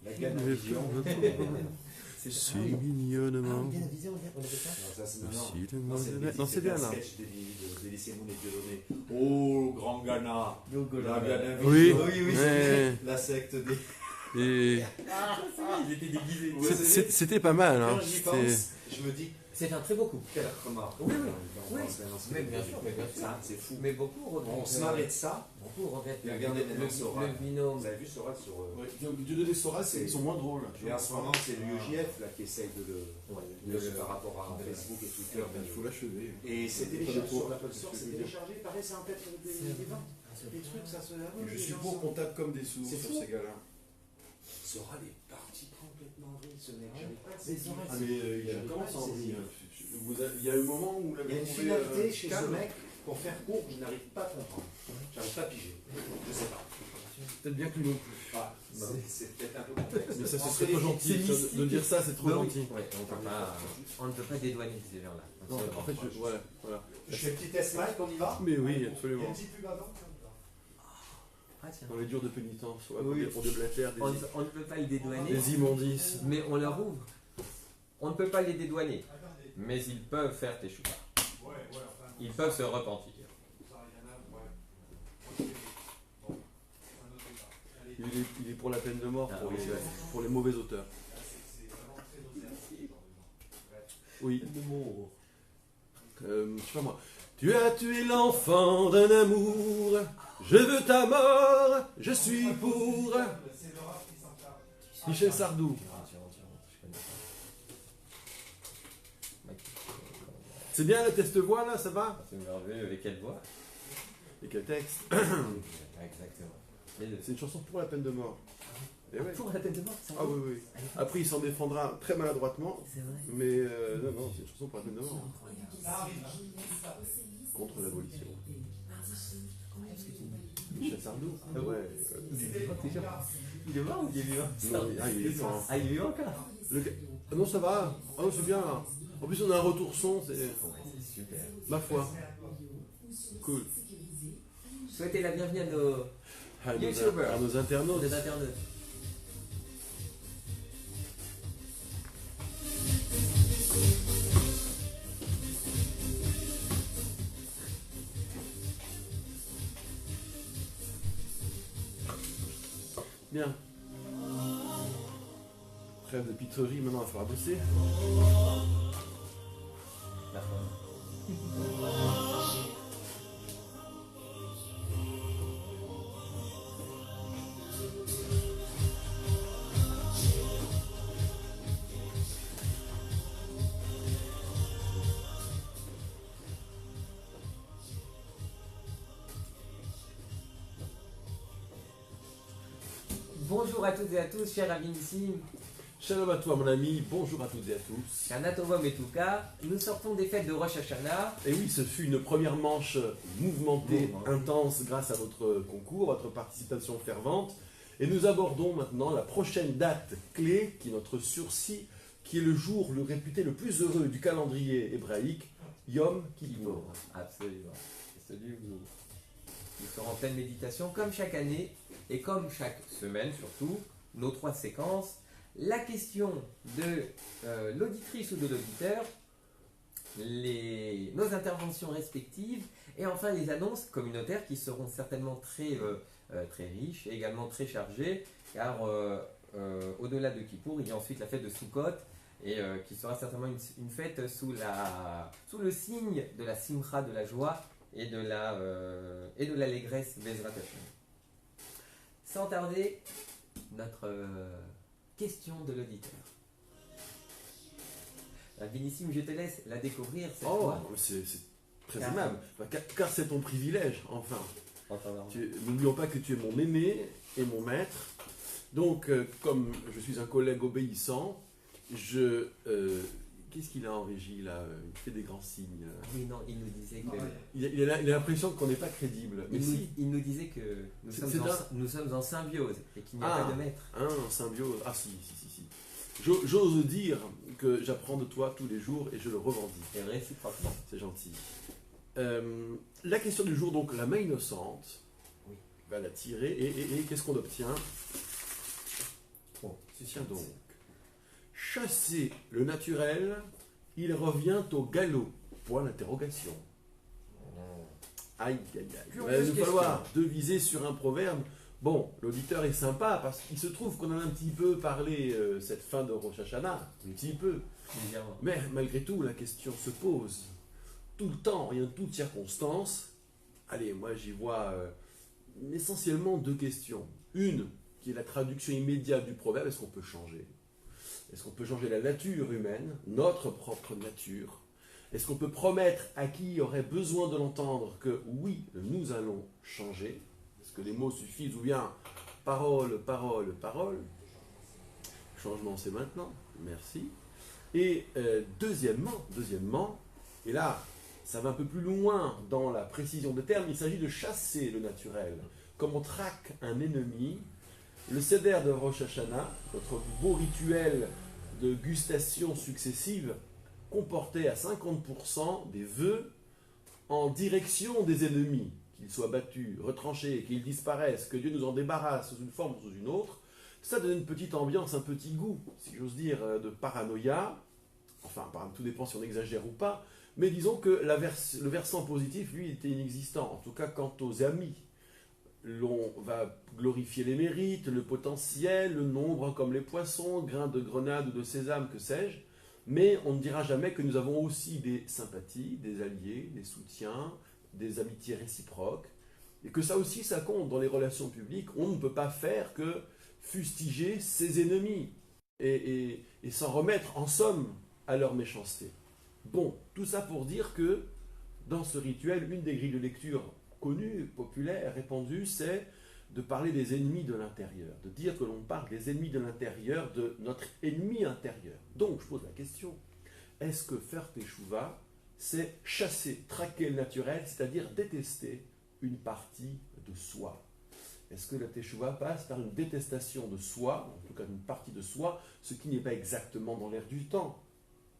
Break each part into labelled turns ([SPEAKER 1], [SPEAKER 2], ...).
[SPEAKER 1] La Ganavision.
[SPEAKER 2] Si mignonnement.
[SPEAKER 3] Ganavision, on avait ça.
[SPEAKER 2] Non, c'est bien là.
[SPEAKER 1] Sketch de Laissez-moi les Dieudonné. Oh, grand Ghana. La Ganavision.
[SPEAKER 2] Oui,
[SPEAKER 3] oui,
[SPEAKER 2] ouais.
[SPEAKER 1] La secte des.
[SPEAKER 2] Et
[SPEAKER 3] Ils étaient déguisés.
[SPEAKER 2] c'était pas mal. Hein.
[SPEAKER 1] Quand j'y
[SPEAKER 2] C'était-
[SPEAKER 1] pense, je me dis,
[SPEAKER 3] C'est un très beau coup.
[SPEAKER 1] quelle remarque.
[SPEAKER 3] Oui, oui.
[SPEAKER 1] On
[SPEAKER 3] Oui.
[SPEAKER 1] pense maintenant, c'est
[SPEAKER 3] Mais
[SPEAKER 1] pas
[SPEAKER 3] bien
[SPEAKER 1] bien.
[SPEAKER 3] sûr, mais bien sûr.
[SPEAKER 1] Ça, c'est fou.
[SPEAKER 3] Mais beaucoup regrettent.
[SPEAKER 1] On se marrait de ça.
[SPEAKER 3] Beaucoup regrettent.
[SPEAKER 1] Et regardez maintenant Sora.
[SPEAKER 3] Le binôme.
[SPEAKER 1] Vous avez vu Sora sur.
[SPEAKER 4] Dieudonné Sora, ils sont moins drôles.
[SPEAKER 1] Et en ce moment, c'est l'UEJF là qui essaye de
[SPEAKER 3] Ouais,
[SPEAKER 1] par rapport à Facebook et Twitter.
[SPEAKER 4] Il faut l'achever.
[SPEAKER 1] Et c'est téléchargé sur l'Apple Store, c'est téléchargé, pareil, c'est en tête des ventes. Des trucs, ça se lave.
[SPEAKER 4] Je suis pour qu'on tape comme des sourds
[SPEAKER 1] C'est
[SPEAKER 4] sur
[SPEAKER 1] fou.
[SPEAKER 4] ces gars-là.
[SPEAKER 1] Sora est parti complètement vrille, ce mec. J'arrive pas à
[SPEAKER 3] Mais Sora,
[SPEAKER 4] Ah mais il commence à en venir. Il y a eu un moment où
[SPEAKER 1] Il y a une finalité chez ce mec, pour faire court, je n'arrive pas à comprendre. J'arrive pas à piger. Je sais pas.
[SPEAKER 4] Peut-être bien que lui non plus.
[SPEAKER 1] Ah, c'est peut-être un peu complexe.
[SPEAKER 4] Mais ça, ce
[SPEAKER 1] En
[SPEAKER 4] serait
[SPEAKER 1] fait,
[SPEAKER 4] trop gentil de dire ça, c'est trop
[SPEAKER 3] Bah oui.
[SPEAKER 4] gentil.
[SPEAKER 3] Ouais, on ne peut pas dédouaner ces gens-là.
[SPEAKER 4] Non, en fait, voilà.
[SPEAKER 1] Je fais un petit test Mike, on y va.
[SPEAKER 4] Mais oui,
[SPEAKER 1] Il y a
[SPEAKER 4] absolument.
[SPEAKER 1] une petite pub avant.
[SPEAKER 3] Ah, tiens.
[SPEAKER 4] Dans les jours de pénitence, ouais,
[SPEAKER 3] Oui.
[SPEAKER 4] pour des blatères,
[SPEAKER 3] On ne peut pas les dédouaner,
[SPEAKER 4] des immondices.
[SPEAKER 3] mais on leur ouvre. On ne peut pas les dédouaner, mais ils peuvent faire tes choux. Ils peuvent se repentir.
[SPEAKER 4] Il est pour la peine de mort
[SPEAKER 3] Ah,
[SPEAKER 4] pour,
[SPEAKER 3] oui,
[SPEAKER 4] les,
[SPEAKER 3] ouais.
[SPEAKER 4] pour les mauvais auteurs. Oui. Je sais pas moi. Tu as tué l'enfant d'un amour. Je veux ta mort. Je suis pour. Michel Sardou. C'est bien la test voix là, ça va?
[SPEAKER 3] C'est merveilleux, avec quelle voix?
[SPEAKER 4] Et quel texte?
[SPEAKER 3] Exactement. Les deux.
[SPEAKER 4] C'est une chanson pour la peine de mort. Et ouais.
[SPEAKER 3] Pour la peine de mort, ça
[SPEAKER 4] Ah oui, oui. Après, il s'en défendra très maladroitement.
[SPEAKER 3] C'est vrai.
[SPEAKER 4] Mais non, c'est une chanson pour la peine de mort. Contre l'abolition. Michel Sardou.
[SPEAKER 3] Ah ouais.
[SPEAKER 4] Ouais.
[SPEAKER 3] Il est mort ou il est vivant?
[SPEAKER 4] Non, il est vivant.
[SPEAKER 3] Ah, il est vivant encore?
[SPEAKER 4] Le gars- Ah non, ça va. Ah non, c'est bien là. En plus, on a un retour son, c'est
[SPEAKER 3] C'est super.
[SPEAKER 4] ma foi. Cool.
[SPEAKER 3] Souhaitez la bienvenue à nos
[SPEAKER 4] À nos,
[SPEAKER 3] YouTubers.
[SPEAKER 4] à nos internautes.
[SPEAKER 3] des internautes.
[SPEAKER 4] Bien. Trêve de pitrerie, maintenant il va falloir bosser.
[SPEAKER 3] La fin. Bonjour à toutes et à tous, chers Avinissime.
[SPEAKER 4] Shalom à toi mon ami, bonjour à toutes et à tous.
[SPEAKER 3] Kanatovom et Touka, nous sortons des fêtes de Rosh Hashanah.
[SPEAKER 4] Et oui, ce fut une première manche mouvementée,
[SPEAKER 3] Bon,
[SPEAKER 4] intense grâce à votre concours, votre participation fervente. Et nous abordons maintenant la prochaine date clé, qui est notre sursis, qui est le jour le réputé le plus heureux du calendrier hébraïque, Yom Kippour.
[SPEAKER 3] Absolument. C'est celui où nous serons en pleine méditation, comme chaque année, et comme chaque semaine surtout, nos 3 séquences. La question de l'auditrice ou de l'auditeur, nos interventions respectives, et enfin les annonces communautaires qui seront certainement très riches et également très chargées, car au-delà de Kippour, il y a ensuite la fête de Sukkot, et qui sera certainement une fête sous le signe de la simcha, de la joie et de l'allégresse Bezrat Hashem. Sans tarder, notre question de l'auditeur. Vinissime, je te laisse la découvrir cette
[SPEAKER 4] Oh,
[SPEAKER 3] fois.
[SPEAKER 4] c'est très
[SPEAKER 3] Car-
[SPEAKER 4] aimable. Car c'est ton privilège, enfin.
[SPEAKER 3] Enfin, alors,
[SPEAKER 4] N'oublions pas que tu es mon aîné et mon maître. Donc, comme je suis un collègue obéissant, qu'est-ce qu'il a en régie là? Il fait des grands signes.
[SPEAKER 3] oui, non, il nous disait que...
[SPEAKER 4] Il a l'impression qu'on n'est pas crédible. Mais si.
[SPEAKER 3] Il nous disait que nous sommes en symbiose et qu'il n'y a pas de maître.
[SPEAKER 4] En symbiose. Ah si. J'ose dire que j'apprends de toi tous les jours et je le revendique.
[SPEAKER 3] Et réciproquement.
[SPEAKER 4] C'est gentil. La question du jour, donc la main innocente,
[SPEAKER 3] Oui.
[SPEAKER 4] va la tirer et qu'est-ce qu'on obtient? Tiens donc. Chasser le naturel, il revient au galop. Point d'interrogation. Aïe, aïe, aïe. Il va
[SPEAKER 3] Curieuse
[SPEAKER 4] nous falloir deviser sur un proverbe. Bon, l'auditeur est sympa parce qu'il se trouve qu'on en a un petit peu parlé cette fin de Rosh Hashanah. Un petit peu.
[SPEAKER 3] Légèrement.
[SPEAKER 4] Mais malgré tout, la question se pose. Tout le temps et en toutes circonstances. Allez, moi j'y vois essentiellement deux questions. Une, qui est la traduction immédiate du proverbe, est-ce qu'on peut changer? Est-ce qu'on peut changer la nature humaine, notre propre nature? Est-ce qu'on peut promettre à qui aurait besoin de l'entendre que oui, nous allons changer? Est-ce que les mots suffisent ou bien parole, parole, parole? Changement, c'est maintenant. Merci. Et deuxièmement, et là, ça va un peu plus loin dans la précision des termes, il s'agit de chasser le naturel. Comme on traque un ennemi, le Seder de Rosh Hashanah, notre beau rituel de gustation successive, comportait à 50% des vœux en direction des ennemis, qu'ils soient battus, retranchés, qu'ils disparaissent, que Dieu nous en débarrasse sous une forme ou sous une autre. Ça donne une petite ambiance, un petit goût, si j'ose dire, de paranoïa. Enfin, tout dépend si on exagère ou pas. Mais disons que le versant positif, lui, était inexistant. En tout cas, quant aux amis, l'on va glorifier les mérites, le potentiel, le nombre comme les poissons, grains de grenade ou de sésame, que sais-je. Mais on ne dira jamais que nous avons aussi des sympathies, des alliés, des soutiens, des amitiés réciproques. Et que ça aussi, ça compte dans les relations publiques. On ne peut pas faire que fustiger ses ennemis et s'en remettre en somme à leur méchanceté. Bon, tout ça pour dire que dans ce rituel, une des grilles de lecture connues, populaires, répandues, c'est de parler des ennemis de l'intérieur, de dire que l'on parle des ennemis de l'intérieur, de notre ennemi intérieur. Donc, je pose la question, est-ce que faire teshuva, c'est chasser, traquer le naturel, c'est-à-dire détester une partie de soi? Est-ce que la teshuva passe par une détestation de soi, en tout cas d'une partie de soi, ce qui n'est pas exactement dans l'air du temps,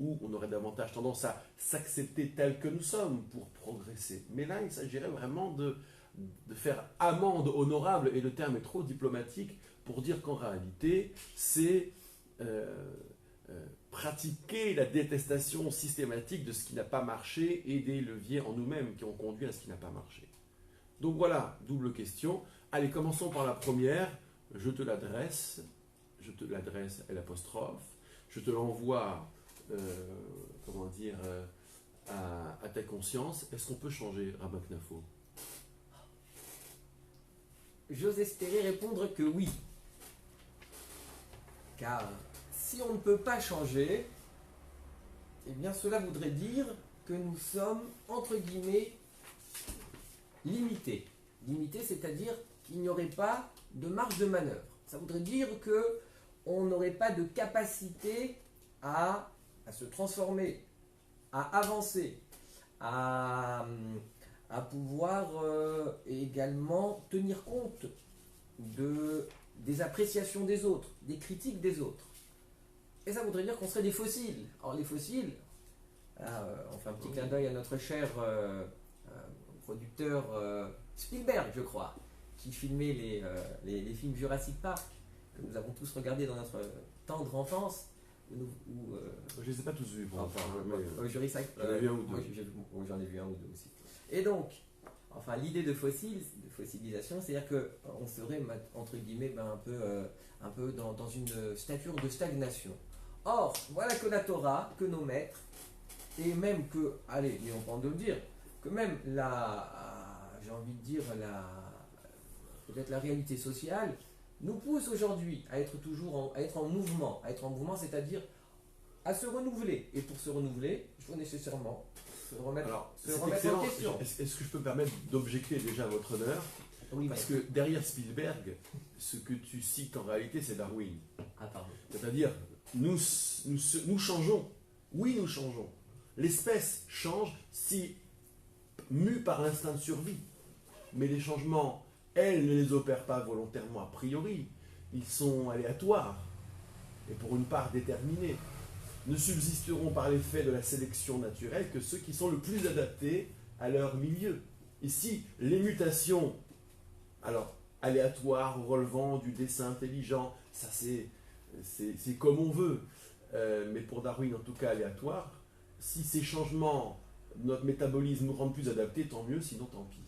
[SPEAKER 4] où on aurait davantage tendance à s'accepter tel que nous sommes pour progresser? Mais là, il s'agirait vraiment de faire amende honorable, et le terme est trop diplomatique pour dire qu'en réalité, c'est pratiquer la détestation systématique de ce qui n'a pas marché et des leviers en nous-mêmes qui ont conduit à ce qui n'a pas marché. Donc voilà, double question. Allez, commençons par la première. Je te l'adresse à l'apostrophe, je te l'envoie, à ta conscience. Est-ce qu'on peut changer, Rabbin Knafo?
[SPEAKER 3] J'ose espérer répondre que oui. Car si on ne peut pas changer, eh bien cela voudrait dire que nous sommes, entre guillemets, limités. Limités, c'est-à-dire qu'il n'y aurait pas de marge de manœuvre. Ça voudrait dire qu'on n'aurait pas de capacité à se transformer, à avancer, à pouvoir également tenir compte des appréciations des autres, des critiques des autres. Et ça voudrait dire qu'on serait des fossiles. Or les fossiles, on fait un petit clin d'œil à notre cher producteur Spielberg, je crois, qui filmait les films Jurassic Park, que nous avons tous regardés dans notre tendre enfance.
[SPEAKER 4] Je ne les ai pas tous vus.
[SPEAKER 3] J'en ai vu un ou deux. J'en ai vu un ou deux aussi. Et donc, l'idée de fossilisation, c'est-à-dire qu'on serait, entre guillemets, un peu dans une stature de stagnation. Or, voilà que la Torah, que nos maîtres, et même que, allez, mais on peut en le dire, que même j'ai envie de dire, peut-être la réalité sociale, nous pousse aujourd'hui à être en mouvement, c'est-à-dire à se renouveler. Et pour se renouveler, il faut nécessairement se remettre en question.
[SPEAKER 4] Est-ce que je peux me permettre d'objecter déjà à votre honneur?
[SPEAKER 3] Oui,
[SPEAKER 4] parce que derrière Spielberg, ce que tu cites en réalité, c'est Darwin.
[SPEAKER 3] Ah, pardon.
[SPEAKER 4] C'est-à-dire, nous changeons. Oui, nous changeons. L'espèce change si mue par l'instinct de survie. Mais les changements, elle ne les opère pas volontairement a priori. Ils sont aléatoires et pour une part déterminés. Ne subsisteront par l'effet de la sélection naturelle que ceux qui sont le plus adaptés à leur milieu. Ici, les mutations, alors aléatoires, relevant du dessin intelligent, ça c'est c'est comme on veut, mais pour Darwin en tout cas aléatoire. Si ces changements de notre métabolisme nous rendent plus adaptés, tant mieux, sinon tant pis.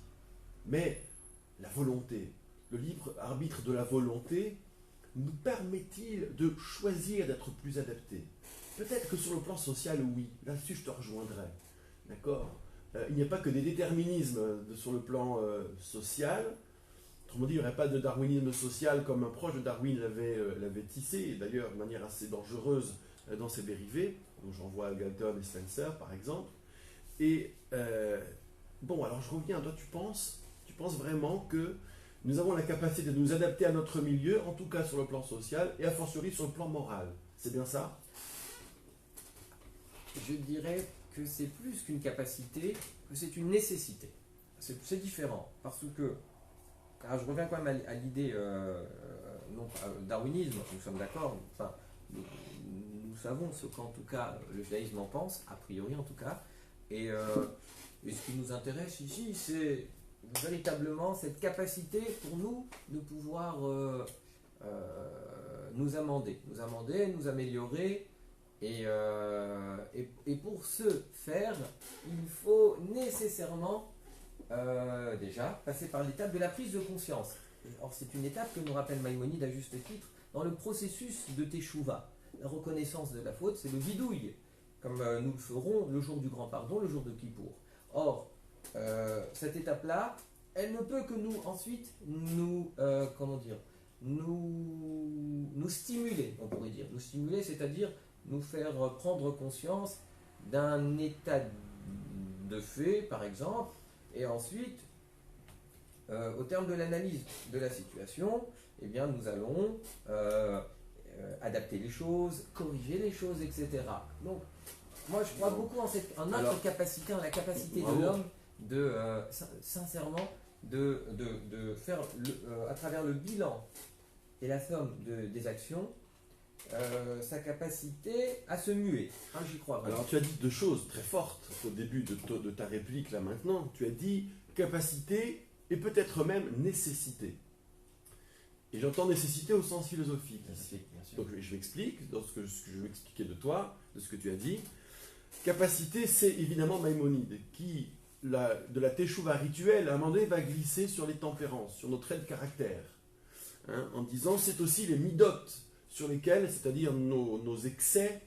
[SPEAKER 4] Mais la volonté, le libre arbitre de la volonté, nous permet-il de choisir d'être plus adaptés? Peut-être que sur le plan social, oui. Là-dessus, je te rejoindrai. D'accord? Il n'y a pas que des déterminismes sur le plan social. Autrement dit, il n'y aurait pas de darwinisme social comme un proche de Darwin l'avait tissé, et d'ailleurs de manière assez dangereuse dans ses dérivés. Donc j'en vois Galton et Spencer, par exemple. Et bon, alors je reviens à toi, tu penses vraiment que nous avons la capacité de nous adapter à notre milieu, en tout cas sur le plan social, et a fortiori sur le plan moral. C'est bien ça?
[SPEAKER 3] Je dirais que c'est plus qu'une capacité, que c'est une nécessité. C'est différent, parce que, alors je reviens quand même à l'idée darwinisme, nous sommes d'accord, enfin, nous savons ce qu'en tout cas le judaïsme en pense, a priori en tout cas, et ce qui nous intéresse ici, c'est véritablement cette capacité pour nous de pouvoir nous amender, nous améliorer. Et pour ce faire, il faut nécessairement déjà passer par l'étape de la prise de conscience. Or, c'est une étape que nous rappelle Maïmonide à juste titre dans le processus de Teshuvah. La reconnaissance de la faute, c'est le bidouille, comme nous le ferons le jour du grand pardon, le jour de Kippour. Or, cette étape-là, elle ne peut que nous ensuite nous stimuler, on pourrait dire. Nous stimuler, c'est-à-dire nous faire prendre conscience d'un état de fait, par exemple, et ensuite, au terme de l'analyse de la situation, eh bien, nous allons adapter les choses, corriger les choses, etc. Donc, moi, je crois beaucoup en notre capacité, en la capacité de l'homme de, sincèrement, de faire, à travers le bilan et la somme des actions, sa capacité à se muer. J'y crois vraiment.
[SPEAKER 4] Alors tu as dit deux choses très fortes au début de ta réplique là maintenant. Tu as dit capacité et peut-être même nécessité. Et j'entends nécessité au sens philosophique ici. Donc je m'explique dans ce que je veux expliquer de toi, de ce que tu as dit. Capacité, c'est évidemment Maïmonide qui, de la teshuva rituelle, à un moment donné, va glisser sur les tempérances, sur nos traits de caractère. En disant c'est aussi les midotes sur lesquels, c'est-à-dire nos excès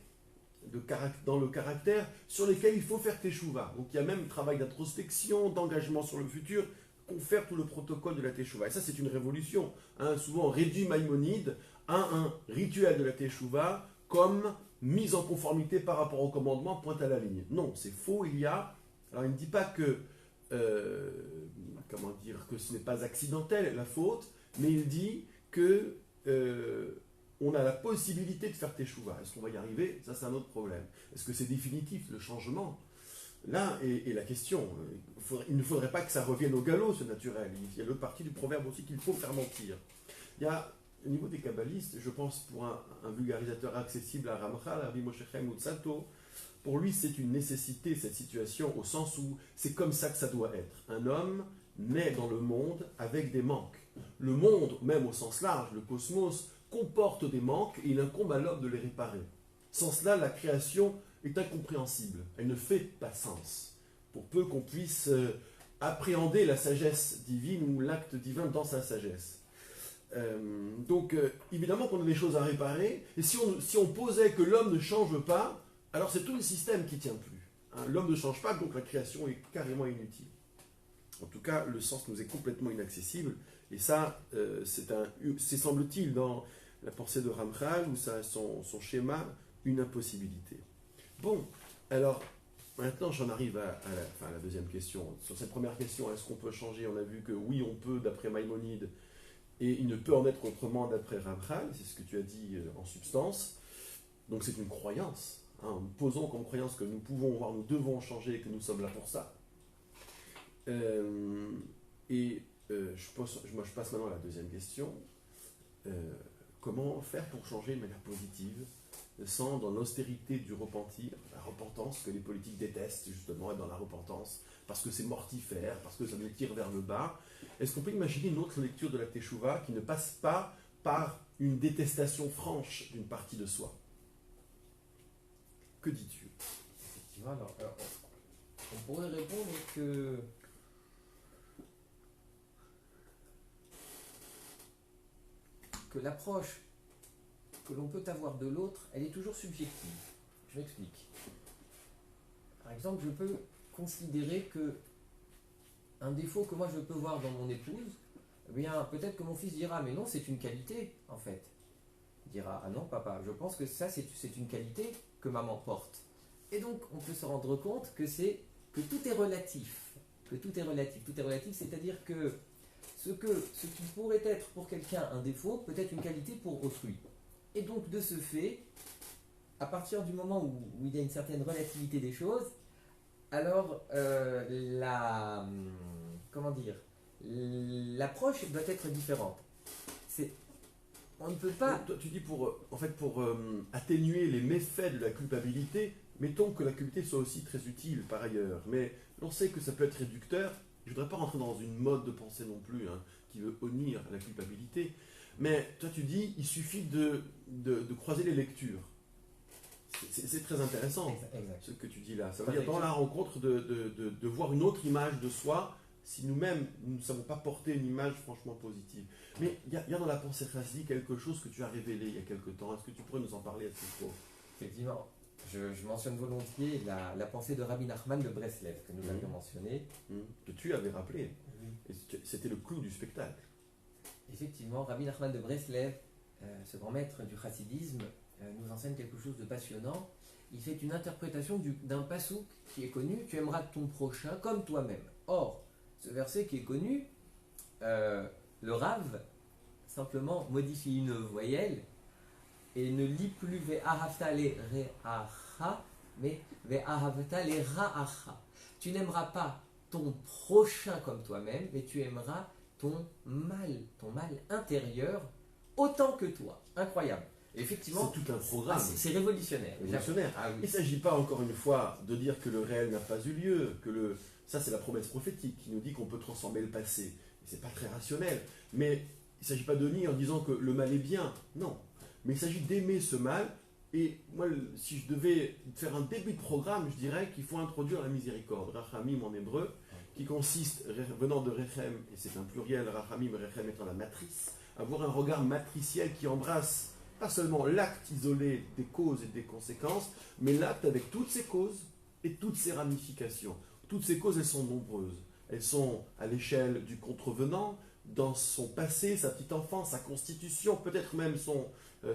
[SPEAKER 4] dans le caractère, sur lesquels il faut faire teshuva. Donc il y a même un travail d'introspection, d'engagement sur le futur, confère tout le protocole de la teshuva. Et ça, c'est une révolution. Souvent, on réduit Maïmonide à un rituel de la teshuva comme mise en conformité par rapport au commandement, pointe à la ligne. Non, c'est faux. Alors il ne dit pas que, que ce n'est pas accidentel, la faute, mais il dit que on a la possibilité de faire teshuva. Est-ce qu'on va y arriver? Ça, c'est un autre problème. Est-ce que c'est définitif, le changement? Là est la question. Il ne faudrait pas que ça revienne au galop, ce naturel. Il y a l'autre partie du proverbe aussi qu'il faut faire mentir. Il y a, au niveau des kabbalistes, je pense pour un vulgarisateur accessible à Ramchal, Rabbi Moshe Chaim Luzzatto, pour lui, c'est une nécessité, cette situation, au sens où c'est comme ça que ça doit être. Un homme naît dans le monde avec des manques. Le monde, même au sens large, le cosmos, comporte des manques et il incombe à l'homme de les réparer. Sans cela, la création est incompréhensible. Elle ne fait pas sens. Pour peu qu'on puisse appréhender la sagesse divine ou l'acte divin dans sa sagesse. Donc, évidemment qu'on a des choses à réparer. Et si on posait que l'homme ne change pas, alors c'est tout le système qui ne tient plus. L'homme ne change pas, donc la création est carrément inutile. En tout cas, le sens nous est complètement inaccessible. Et ça, c'est semble-t-il dans la pensée de Ramchal, ou son schéma, une impossibilité. Bon, alors, maintenant j'en arrive à la deuxième question. Sur cette première question, est-ce qu'on peut changer? On a vu que oui, on peut, d'après Maïmonide, et il ne peut en être autrement d'après Ramchal, c'est ce que tu as dit en substance. Donc c'est une croyance. Nous posons comme croyance que nous pouvons, voire nous devons changer et que nous sommes là pour ça. Je passe maintenant à la deuxième question. Comment faire pour changer de manière positive, sans dans l'austérité du repentir, la repentance que les politiques détestent, justement, être dans la repentance, parce que c'est mortifère, parce que ça nous tire vers le bas? Est-ce qu'on peut imaginer une autre lecture de la Teshuvah qui ne passe pas par une détestation franche d'une partie de soi. Que dis-tu?
[SPEAKER 3] Effectivement, alors, on pourrait répondre que l'approche que l'on peut avoir de l'autre, elle est toujours subjective. Je m'explique. Par exemple, je peux considérer que un défaut que moi je peux voir dans mon épouse, eh bien peut-être que mon fils dira mais non, c'est une qualité en fait. Il dira ah non papa, je pense que ça c'est une qualité que maman porte. Et donc on peut se rendre compte que tout est relatif, tout est relatif, c'est-à-dire que ce qui pourrait être pour quelqu'un un défaut peut être une qualité pour autrui. Et donc de ce fait, à partir du moment où il y a une certaine relativité des choses, alors l'approche doit être différente. On ne peut pas.
[SPEAKER 4] Toi, tu dis pour atténuer les méfaits de la culpabilité, mettons que la culpabilité soit aussi très utile par ailleurs, mais on sait que ça peut être réducteur. Je ne voudrais pas rentrer dans une mode de pensée non plus, qui veut honnir la culpabilité, mais toi tu dis il suffit de croiser les lectures. C'est très intéressant
[SPEAKER 3] Exact.
[SPEAKER 4] ce que tu dis là. Ça veut dire dans la rencontre de voir une autre image de soi, si nous-mêmes nous ne savons pas porter une image franchement positive. Mais il y a dans la pensée chassidique quelque chose que tu as révélé il y a quelque temps. Est-ce que tu pourrais nous en parler à ce propos?
[SPEAKER 3] Effectivement, je mentionne volontiers la pensée de Rabbi Nachman de Breslev que nous avions mentionnée.
[SPEAKER 4] Que tu avais rappelé. Et c'était le clou du spectacle.
[SPEAKER 3] Effectivement, Rabbi Nachman de Breslev, ce grand maître du chassidisme, nous enseigne quelque chose de passionnant. Il fait une interprétation d'un passouk qui est connu, tu aimeras ton prochain comme toi-même. Or, ce verset qui est connu, le Rav simplement modifie une voyelle et ne lit plus ve'ahavta le re'acha, mais ve'ahavta le ra'acha. Tu n'aimeras pas ton prochain comme toi-même, mais tu aimeras ton mal intérieur autant que toi. Incroyable. Effectivement,
[SPEAKER 4] c'est tout un programme.
[SPEAKER 3] C'est révolutionnaire.
[SPEAKER 4] Ah, oui. Il ne s'agit pas encore une fois de dire que le réel n'a pas eu lieu, ça c'est la promesse prophétique qui nous dit qu'on peut transformer le passé. C'est pas très rationnel, mais il ne s'agit pas de nier en disant que le mal est bien, non. Mais il s'agit d'aimer ce mal, et moi si je devais faire un début de programme, je dirais qu'il faut introduire la miséricorde, rachamim en hébreu, qui consiste, venant de rechem, et c'est un pluriel, rachamim, rechem étant la matrice, avoir un regard matriciel qui embrasse pas seulement l'acte isolé des causes et des conséquences, mais l'acte avec toutes ses causes et toutes ses ramifications. Toutes ces causes, elles sont nombreuses. Elles sont à l'échelle du contrevenant, dans son passé, sa petite enfance, sa constitution, peut-être même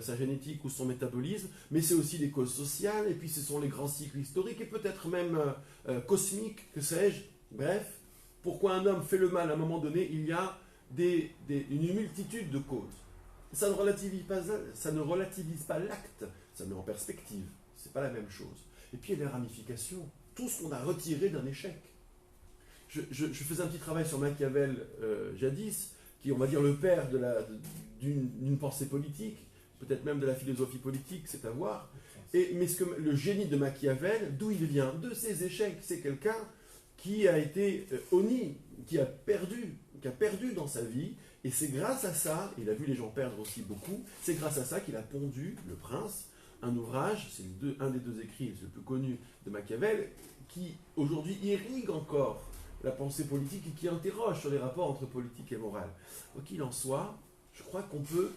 [SPEAKER 4] sa génétique ou son métabolisme, mais c'est aussi les causes sociales, et puis ce sont les grands cycles historiques, et peut-être même cosmiques, que sais-je. Bref, pourquoi un homme fait le mal à un moment donné, il y a une multitude de causes. Ça ne relativise pas l'acte, ça met en perspective. C'est pas la même chose. Et puis il y a les ramifications, tout ce qu'on a retiré d'un échec. Je faisais un petit travail sur Machiavel jadis, qui est, on va dire, le père d'une pensée politique, peut-être même de la philosophie politique, c'est à voir. Mais le génie de Machiavel, d'où il vient? De ses échecs. C'est quelqu'un qui a été honni, qui a perdu dans sa vie. Et c'est grâce à ça, il a vu les gens perdre aussi beaucoup, c'est grâce à ça qu'il a pondu, Le Prince, un ouvrage, c'est un des deux écrits, le plus connu de Machiavel, qui aujourd'hui irrigue encore la pensée politique et qui interroge sur les rapports entre politique et morale. Quoi qu'il en soit, je crois qu'on peut,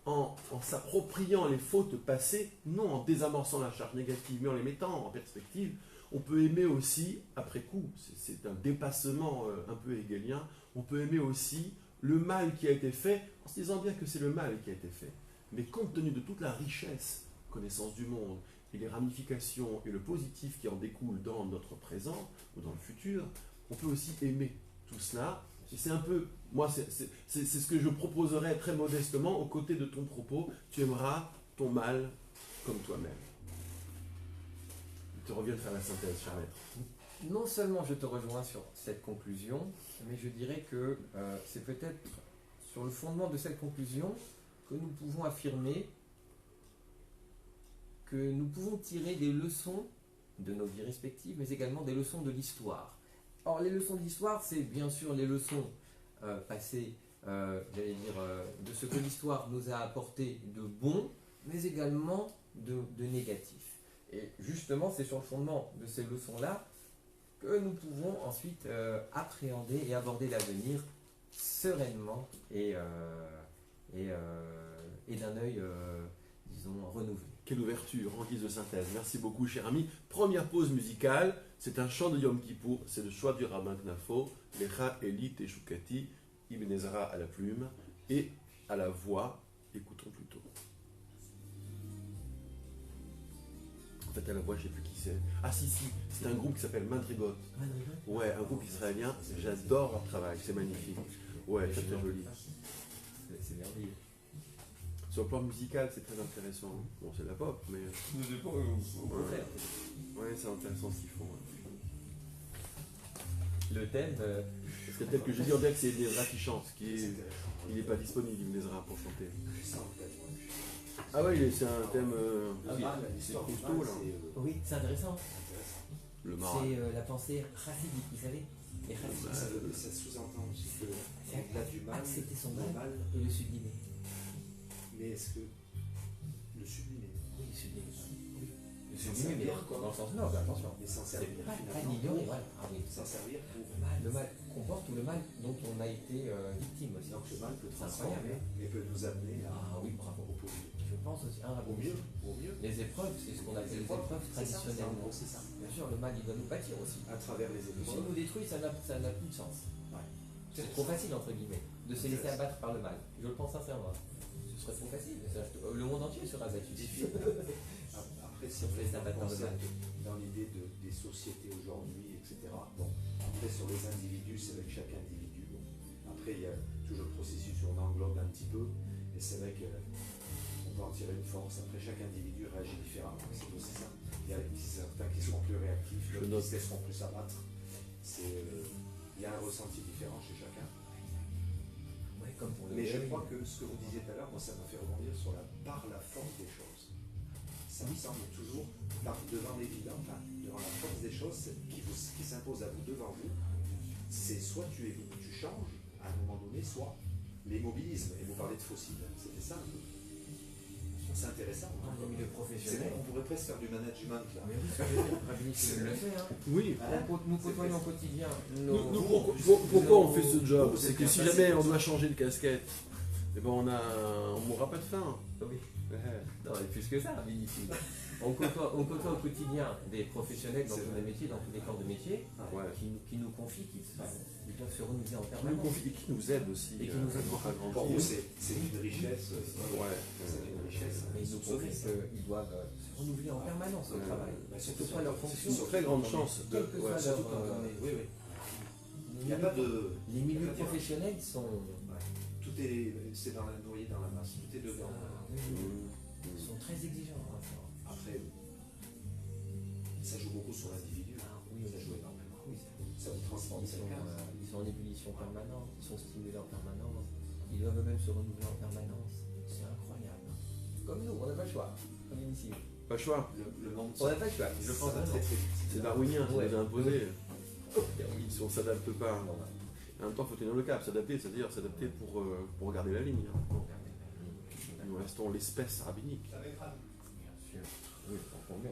[SPEAKER 4] en s'appropriant les fautes passées, non en désamorçant la charge négative, mais en les mettant en perspective, on peut aimer aussi, après coup, c'est un dépassement un peu hegelien, on peut aimer aussi le mal qui a été fait, en se disant bien que c'est le mal qui a été fait. Mais compte tenu de toute la richesse, connaissance du monde, et les ramifications et le positif qui en découle dans notre présent ou dans le futur, on peut aussi aimer tout cela. Et c'est un peu, moi, c'est ce que je proposerais très modestement aux côtés de ton propos. Tu aimeras ton mal comme toi-même. Il te revient de faire la synthèse, cher maître.
[SPEAKER 3] Non seulement je te rejoins sur cette conclusion, mais je dirais que c'est peut-être sur le fondement de cette conclusion que nous pouvons affirmer que nous pouvons tirer des leçons de nos vies respectives, mais également des leçons de l'histoire. Or, les leçons de l'histoire, c'est bien sûr les leçons passées j'allais dire, de ce que l'histoire nous a apporté de bon, mais également de négatif. Et justement, c'est sur le fondement de ces leçons-là que nous pouvons ensuite appréhender et aborder l'avenir sereinement et d'un œil, disons, renouvelé.
[SPEAKER 4] Quelle ouverture en guise de synthèse. Merci beaucoup, cher ami. Première pause musicale, c'est un chant de Yom Kippour, c'est le choix du rabbin Knafo, Lecha Eli Teshukati, Ibn Ezra à la plume et à la voix. Écoutons plutôt. En fait, à la voix, je ne sais plus qui c'est. Ah si, c'est un groupe qui s'appelle Madrigot. Ouais, un groupe israélien. J'adore leur travail, c'est magnifique. Ouais, très très joli.
[SPEAKER 3] C'est merveilleux.
[SPEAKER 4] Sur le plan musical, c'est très intéressant. Bon, c'est de la pop, mais...
[SPEAKER 3] Au contraire.
[SPEAKER 4] Ouais, c'est intéressant ce qu'ils font.
[SPEAKER 3] Le thème...
[SPEAKER 4] Parce que tel que j'ai dit, on dirait que c'est Ibn Ezra qui chante, il n'est pas disponible, Ibn Ezra, pour chanter. Ah ouais, c'est un thème... c'est costaud, là.
[SPEAKER 3] Oui, c'est intéressant.
[SPEAKER 4] Le marin.
[SPEAKER 3] C'est la pensée chassidique, vous savez. Les chassidiques,
[SPEAKER 1] Ça sous-entend aussi que
[SPEAKER 3] c'est
[SPEAKER 1] au-delà du mal,
[SPEAKER 3] accepter son
[SPEAKER 1] le
[SPEAKER 3] mal et le sublimer.
[SPEAKER 1] Mais est-ce que le sublimer,
[SPEAKER 3] Oui, le sublimer. Oui. Le
[SPEAKER 1] S'en
[SPEAKER 3] sublimer, mais
[SPEAKER 1] servir, quoi.
[SPEAKER 3] dans le sens noble, attention.
[SPEAKER 1] mais s'en
[SPEAKER 3] C'est
[SPEAKER 1] servir
[SPEAKER 3] pas
[SPEAKER 1] finalement,
[SPEAKER 3] l'ignorer, voilà. Ah oui,
[SPEAKER 1] s'en servir pour...
[SPEAKER 3] le mal qu'on porte ou le mal dont on a été victime aussi.
[SPEAKER 1] Donc le mal peut
[SPEAKER 3] C'est
[SPEAKER 1] transformer et peut nous amener
[SPEAKER 3] Ah oui, bravo.
[SPEAKER 1] au mieux.
[SPEAKER 3] Je pense aussi,
[SPEAKER 1] Au mieux, au mieux.
[SPEAKER 3] Les épreuves, c'est ce qu'on appelle les épreuves traditionnellement.
[SPEAKER 1] C'est ça.
[SPEAKER 3] Bien sûr, le mal, il doit nous bâtir aussi.
[SPEAKER 1] À travers les
[SPEAKER 3] Si
[SPEAKER 1] épreuves.
[SPEAKER 3] nous détruit, ça n'a plus de sens.
[SPEAKER 1] Ouais.
[SPEAKER 3] C'est trop facile, entre guillemets, de se laisser abattre par le mal. Je le pense sincèrement. Ce serait trop facile. Le monde entier sera battu.
[SPEAKER 1] Après,
[SPEAKER 3] Si on se laisse abattre par le mal.
[SPEAKER 1] dans l'idée des sociétés aujourd'hui, etc. Bon, après, sur les individus, c'est vrai que chaque individu, bon. Après, il y a toujours le processus où on englobe un petit peu, et c'est vrai qu'on peut en tirer une force. Après, chaque individu réagit différemment, c'est aussi ça. Il y a certains qui seront plus réactifs, d'autres qui se laisseront plus abattre. Il y a un ressenti différent chez chacun.
[SPEAKER 3] Ouais, comme pour le
[SPEAKER 1] Mais je
[SPEAKER 3] deuil.
[SPEAKER 1] crois que ce que vous disiez tout à l'heure, moi, ça m'a fait rebondir sur par la force des choses. Ça me semble toujours, devant l'évident, devant la force des choses qui s'impose à vous, devant vous, c'est soit tu changes à un moment donné, soit l'immobilisme. Et vous parlez de fossiles, c'était ça un peu. C'est intéressant.
[SPEAKER 3] Dans le milieu
[SPEAKER 1] C'est
[SPEAKER 3] professionnel.
[SPEAKER 1] vrai, on pourrait presque faire du management là.
[SPEAKER 3] Mais oui, ce que je veux dire, Rabbi Nissim le fait. Hein.
[SPEAKER 4] Oui.
[SPEAKER 3] Nous côtoyons au quotidien.
[SPEAKER 4] Pourquoi on fait ce job? C'est que si jamais on doit changer de casquette, eh ben on mourra pas de faim.
[SPEAKER 3] Oui. Non, et plus que ça, Rabbi Nissim. On côtoie au quotidien des professionnels dans tous les métiers, dans tous les corps de métier,
[SPEAKER 4] Ouais.
[SPEAKER 3] qui nous confient qu'ils doivent se renouveler en
[SPEAKER 4] Qui nous
[SPEAKER 3] permanence.
[SPEAKER 4] confie et qui nous aide aussi
[SPEAKER 3] Et qui nous aide.
[SPEAKER 4] à grandir.
[SPEAKER 1] Pour vous, c'est une richesse.
[SPEAKER 4] Ouais.
[SPEAKER 1] C'est une richesse.
[SPEAKER 3] Mais ils nous confient qu'ils doivent se renouveler en permanence au travail. Surtout pas leur fonction.
[SPEAKER 4] C'est une très grande chance.
[SPEAKER 3] Quelle que soit
[SPEAKER 1] Surtout
[SPEAKER 3] leur.
[SPEAKER 1] quand on est. Oui, oui.
[SPEAKER 3] Les
[SPEAKER 1] Il n'y a pas de.
[SPEAKER 3] Les milieux professionnels sont.
[SPEAKER 1] Tout est. C'est noyé dans la masse. Tout est dedans.
[SPEAKER 3] Ils sont très exigeants.
[SPEAKER 1] Après, ça joue beaucoup sur l'individu.
[SPEAKER 3] Oui,
[SPEAKER 1] Ça joue énormément.
[SPEAKER 3] oui,
[SPEAKER 1] Ça vous transforme quelqu'un.
[SPEAKER 3] ils sont en ébullition permanente, ils sont stimulés en permanence, ils doivent eux-mêmes se renouveler en permanence. C'est incroyable. Comme nous, on n'a pas le choix. Comme ici.
[SPEAKER 4] Pas le choix.
[SPEAKER 1] Le monde.
[SPEAKER 3] On n'a pas le choix. Je pense
[SPEAKER 1] ça va
[SPEAKER 3] vraiment.
[SPEAKER 1] très très vite.
[SPEAKER 4] C'est darwinien, ça
[SPEAKER 3] Ouais.
[SPEAKER 4] nous a imposé.
[SPEAKER 3] Oui.
[SPEAKER 4] Si on ne s'adapte pas.
[SPEAKER 3] Non,
[SPEAKER 4] En même temps, il faut tenir le cap. S'adapter, c'est-à-dire s'adapter pour garder la ligne. Hein.
[SPEAKER 3] non.
[SPEAKER 4] Nous restons l'espèce rabbinique.
[SPEAKER 3] Bien sûr. Oui, encore mieux.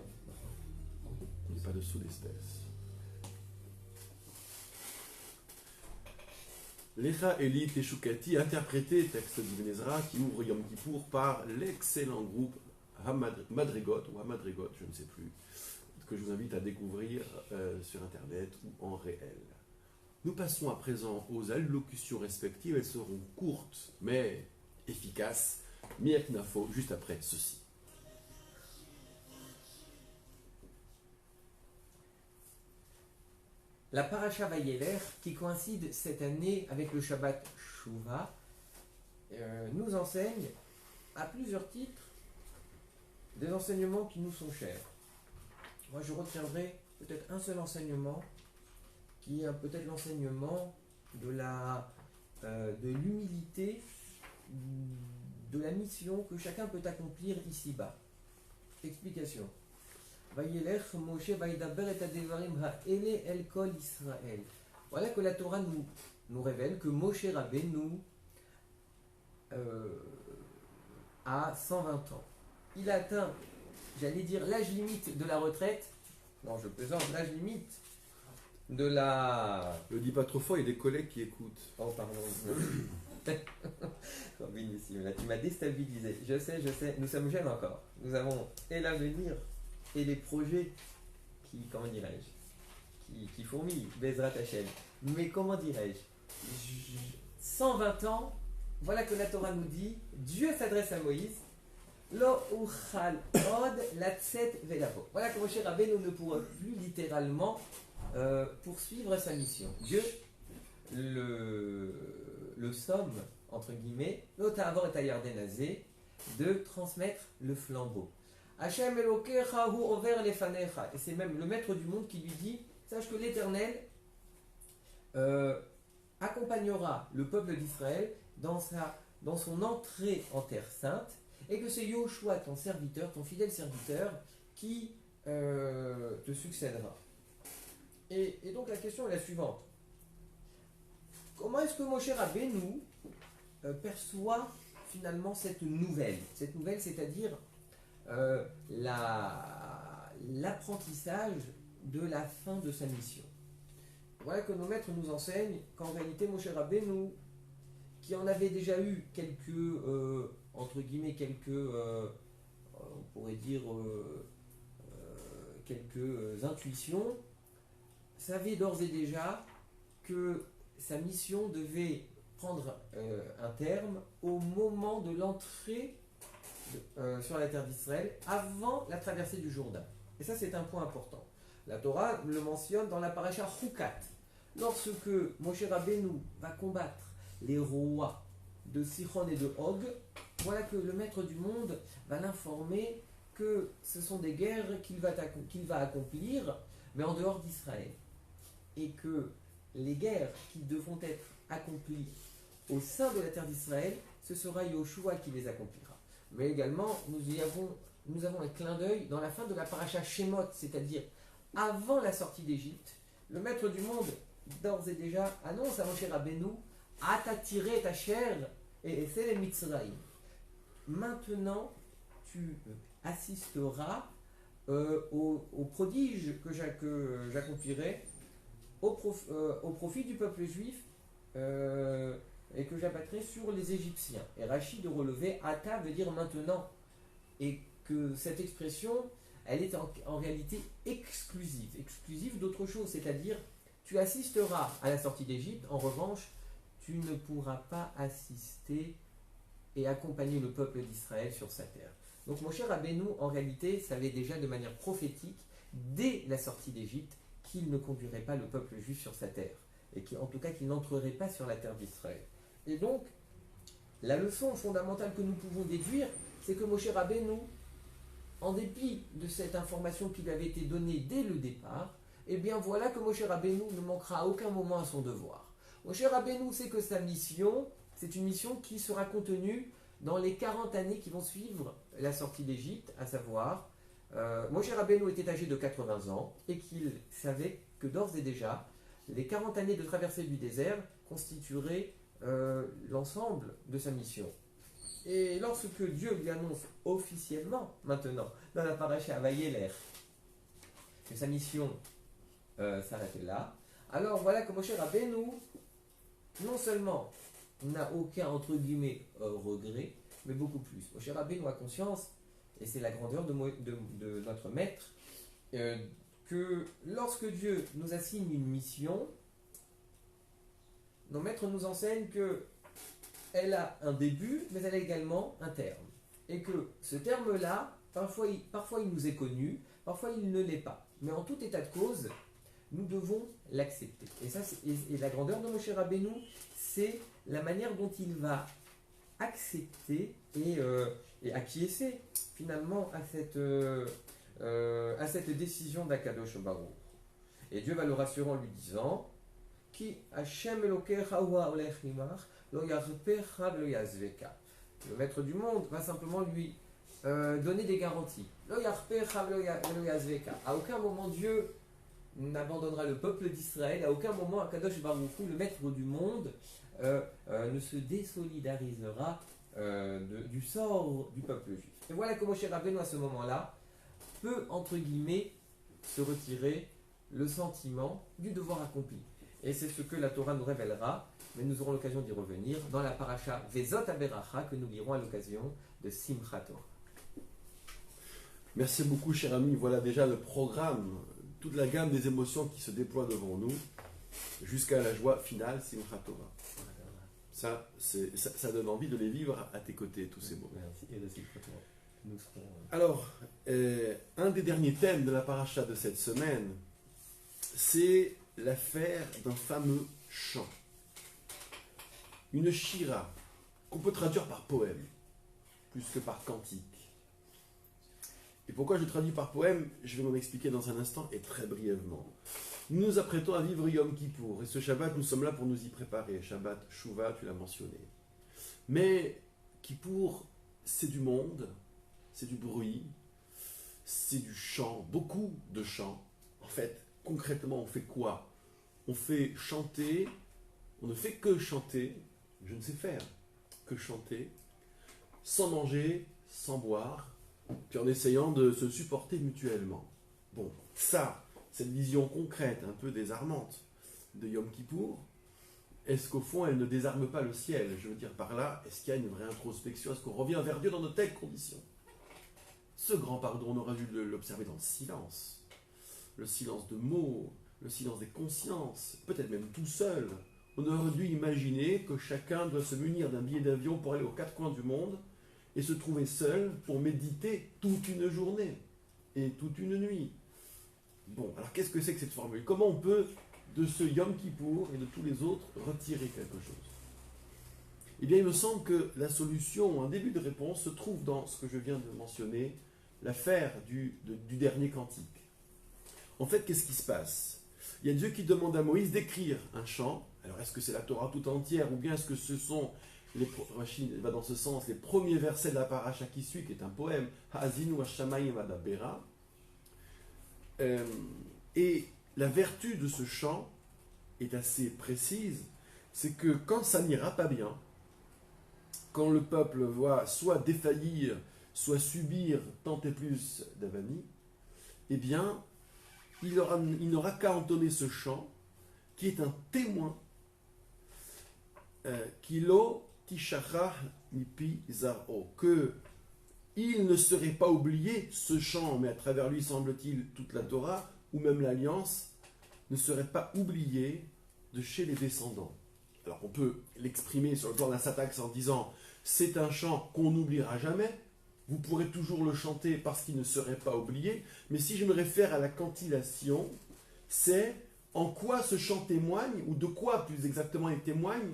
[SPEAKER 4] On n'est pas de sous-espèce. Lecha Eli Teshukati, interprété, texte d'Ibn Ezra, qui ouvre Yom Kippour par l'excellent groupe Madrigot, ou Hamadrigot, je ne sais plus, que je vous invite à découvrir sur Internet ou en réel. Nous passons à présent aux allocutions respectives. Elles seront courtes, mais efficaces. Miek Nafo, juste après ceci.
[SPEAKER 3] La paracha Vayeler, qui coïncide cette année avec le Shabbat Shuvah, nous enseigne à plusieurs titres des enseignements qui nous sont chers. Moi, je retiendrai peut-être un seul enseignement, qui est peut-être l'enseignement de l'humilité, de la mission que chacun peut accomplir ici-bas. Explication. Vayelech Moshe Vaidaber et Adevarim Ha'ele El Kol Israël. Voilà que la Torah nous révèle que Moshe Rabbeinu à 120 ans. Il a atteint, j'allais dire, l'âge limite de la retraite. Non, je plaisante, l'âge limite de la...
[SPEAKER 4] Ne dis pas trop fort, il y a des collègues qui écoutent.
[SPEAKER 3] Oh, pardon. Robin, ici, là, tu m'as déstabilisé. Je sais, nous sommes jeunes encore. Nous avons et l'avenir et les projets qui, comment dirais-je, qui fourmillent, Bezrat Hachem. Mais comment dirais-je, 120 ans, voilà que la Torah nous dit, Dieu s'adresse à Moïse, Lo uchal od latset velavo. Voilà que Moshe Rabbeinu ne pourra plus littéralement poursuivre sa mission. Dieu le somme, entre guillemets, l'otavor et ayardenazé, de transmettre le flambeau. Hachem Elokecha hu over lefanecha. Et c'est même le maître du monde qui lui dit, sache que l'Éternel accompagnera le peuple d'Israël dans son entrée en terre sainte, et que c'est Yoshua, ton serviteur, ton fidèle serviteur, qui te succédera. Et donc la question est la suivante. Comment est-ce que Moshe Rabbeinu perçoit finalement cette nouvelle? Cette nouvelle, c'est-à-dire l'apprentissage de la fin de sa mission. Voilà que nos maîtres nous enseignent qu'en réalité Moshe Rabbeinu, qui en avait déjà eu quelques, entre guillemets, on pourrait dire, quelques intuitions, savait d'ores et déjà que sa mission devait prendre un terme au moment de l'entrée sur la terre d'Israël, avant la traversée du Jourdain. Et ça, c'est un point important. La Torah le mentionne dans la paracha Chukat. Lorsque Moshe Rabbeinu va combattre les rois de Sichon et de Og, voilà que le maître du monde va l'informer que ce sont des guerres qu'il va accomplir, mais en dehors d'Israël. Et que les guerres qui devront être accomplies au sein de la terre d'Israël, ce sera Yoshua qui les accomplira. Mais également, nous avons un clin d'œil dans la fin de la paracha Shemot, c'est-à-dire avant la sortie d'Égypte. Le maître du monde, d'ores et déjà, annonce à Moshe Rabbeinu, Ata tiré ta chair et c'est les Mitzrayim. Maintenant, tu assisteras au prodige que j'accomplirai au profit du peuple juif et que j'abattrai sur les Égyptiens. Et Rachid de relever Ata veut dire maintenant. Et que cette expression, elle est en réalité exclusive d'autre chose, c'est-à-dire tu assisteras à la sortie d'Égypte, en revanche, tu ne pourras pas assister et accompagner le peuple d'Israël sur sa terre. Donc Moshe Rabbeinu, en réalité, savait déjà de manière prophétique, dès la sortie d'Égypte, qu'il ne conduirait pas le peuple juif sur sa terre, et en tout cas qu'il n'entrerait pas sur la terre d'Israël. Et donc, la leçon fondamentale que nous pouvons déduire, c'est que Moshe Rabbeinu, en dépit de cette information qui lui avait été donnée dès le départ, eh bien voilà que Moshe Rabbeinu ne manquera à aucun moment à son devoir. Moshe Rabbeinu sait que sa mission, c'est une mission qui sera contenue dans les 40 années qui vont suivre la sortie d'Égypte, à savoir, Moshe Rabbeinu était âgé de 80 ans et qu'il savait que d'ores et déjà, les 40 années de traversée du désert constitueraient l'ensemble de sa mission. Et lorsque Dieu lui annonce officiellement, maintenant, dans la paracha Vayeler, que sa mission s'arrêtait là, alors voilà que Moshe Rabbeinu, non seulement n'a aucun, entre guillemets, regret, mais beaucoup plus. Moshe Rabbeinu a conscience, et c'est la grandeur de notre maître, que lorsque Dieu nous assigne une mission, nos maîtres nous enseignent que elle a un début, mais elle a également un terme. Et que ce terme-là, parfois il nous est connu, parfois il ne l'est pas. Mais en tout état de cause, nous devons l'accepter. Et la grandeur de Moshe Rabbeinu, c'est la manière dont il va accepter et acquiescer finalement à cette décision d'Akadosh Baruch. Et Dieu va le rassurer en lui disant Ki Hashem Elokecha huwa olech imach, lo yarpecha velo yazveka. Le maître du monde va simplement lui donner des garanties. Lo yarpecha velo yazveka. À aucun moment Dieu n'abandonnera le peuple d'Israël, à aucun moment Akadosh Baruch Hu, le maître du monde, ne se désolidarisera du sort du peuple juif. Et voilà que Moshe Rabbeinu à ce moment-là peut, entre guillemets, se retirer le sentiment du devoir accompli. Et c'est ce que la Torah nous révélera, mais nous aurons l'occasion d'y revenir dans la paracha Vezot Aberacha que nous lirons à l'occasion de Simchat Torah.
[SPEAKER 4] Merci beaucoup, cher ami. Voilà déjà le programme, toute la gamme des émotions qui se déploient devant nous, jusqu'à la joie finale, Simchat Torah. Ça donne envie de les vivre à tes côtés, tous ces mots.
[SPEAKER 3] Merci. Et de Simchat Torah. Nous serons...
[SPEAKER 4] Alors, un des derniers thèmes de la paracha de cette semaine, c'est l'affaire d'un fameux chant. Une shira, qu'on peut traduire par poème, plus que par cantique. Et pourquoi je traduis par poème, je vais m'en expliquer dans un instant et très brièvement. Nous nous apprêtons à vivre Yom Kippour, et ce Shabbat, nous sommes là pour nous y préparer. Shabbat, Shuvah, tu l'as mentionné. Mais Kippour, c'est du monde, c'est du bruit, c'est du chant, beaucoup de chants. En fait, concrètement, on fait quoi? On fait chanter, on ne fait que chanter, je ne sais faire que chanter, sans manger, sans boire, puis en essayant de se supporter mutuellement. Bon, ça, cette vision concrète, un peu désarmante de Yom Kippour, est-ce qu'au fond, elle ne désarme pas le ciel? Je veux dire par là, est-ce qu'il y a une vraie introspection? Est-ce qu'on revient vers Dieu dans de telles conditions? Ce grand pardon, on aurait dû l'observer dans le silence de mots, le silence des consciences, peut-être même tout seul. On aurait dû imaginer que chacun doit se munir d'un billet d'avion pour aller aux quatre coins du monde et se trouver seul pour méditer toute une journée et toute une nuit. Bon, alors qu'est-ce que c'est que cette formule? Comment on peut, de ce Yom Kippour et de tous les autres, retirer quelque chose? Eh bien, il me semble que la solution, ou un début de réponse, se trouve dans ce que je viens de mentionner, l'affaire du dernier cantique. En fait, qu'est-ce qui se passe? Il y a Dieu qui demande à Moïse d'écrire un chant. Alors, est-ce que c'est la Torah tout entière, ou bien est-ce que ce sont, Rachid va dans ce sens, les premiers versets de la paracha qui suit, qui est un poème, Ha'azinu Hashamayim Adabera. Et la vertu de ce chant est assez précise, c'est que quand ça n'ira pas bien, quand le peuple voit soit défaillir, soit subir tant et plus d'avanie, eh bien, il n'aura qu'à entonner ce chant, qui est un témoin, Kilo Tishachah Mipi Zaro, que il ne serait pas oublié, ce chant, mais à travers lui, semble-t-il, toute la Torah, ou même l'Alliance, ne serait pas oublié de chez les descendants. Alors on peut l'exprimer sur le plan d'un syntaxe en disant c'est un chant qu'on n'oubliera jamais, vous pourrez toujours le chanter parce qu'il ne serait pas oublié, mais si je me réfère à la cantillation, c'est en quoi ce chant témoigne, ou de quoi plus exactement il témoigne,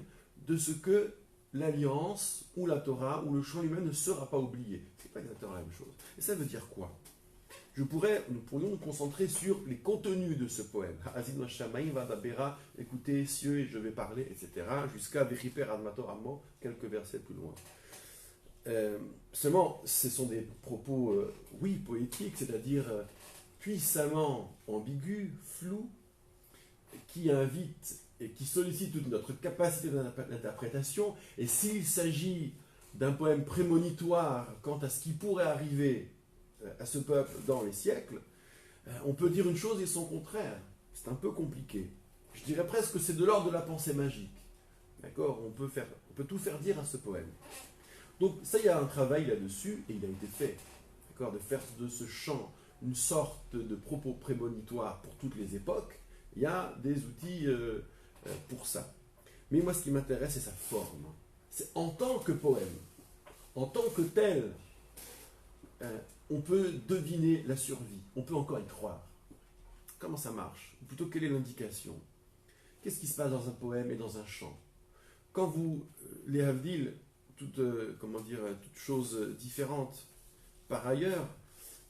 [SPEAKER 4] de ce que l'Alliance, ou la Torah, ou le chant lui-même ne sera pas oublié. C'est pas exactement la même chose. Et ça veut dire quoi? Nous pourrions nous concentrer sur les contenus de ce poème. Ha'azinu Hashamayim Vadabera, écoutez, cieux, et je vais parler, etc. Jusqu'à Vechiper Admator Amo, quelques versets plus loin. Seulement, ce sont des propos, oui, poétiques, c'est-à-dire puissamment ambigus, flous, qui invitent et qui sollicitent toute notre capacité d'interprétation. Et s'il s'agit d'un poème prémonitoire quant à ce qui pourrait arriver à ce peuple dans les siècles, on peut dire une chose et son contraire. C'est un peu compliqué. Je dirais presque que c'est de l'ordre de la pensée magique. D'accord? On peut tout faire dire à ce poème. Donc ça, il y a un travail là-dessus, et il a été fait. D'accord? De faire de ce chant une sorte de propos prémonitoire pour toutes les époques. Il y a des outils pour ça. Mais moi, ce qui m'intéresse, c'est sa forme. C'est en tant que poème, en tant que tel, on peut deviner la survie, on peut encore y croire. Comment ça marche? Ou plutôt, quelle est l'indication? Qu'est-ce qui se passe dans un poème et dans un chant? Quand vous, les Havdil, toutes choses différentes par ailleurs,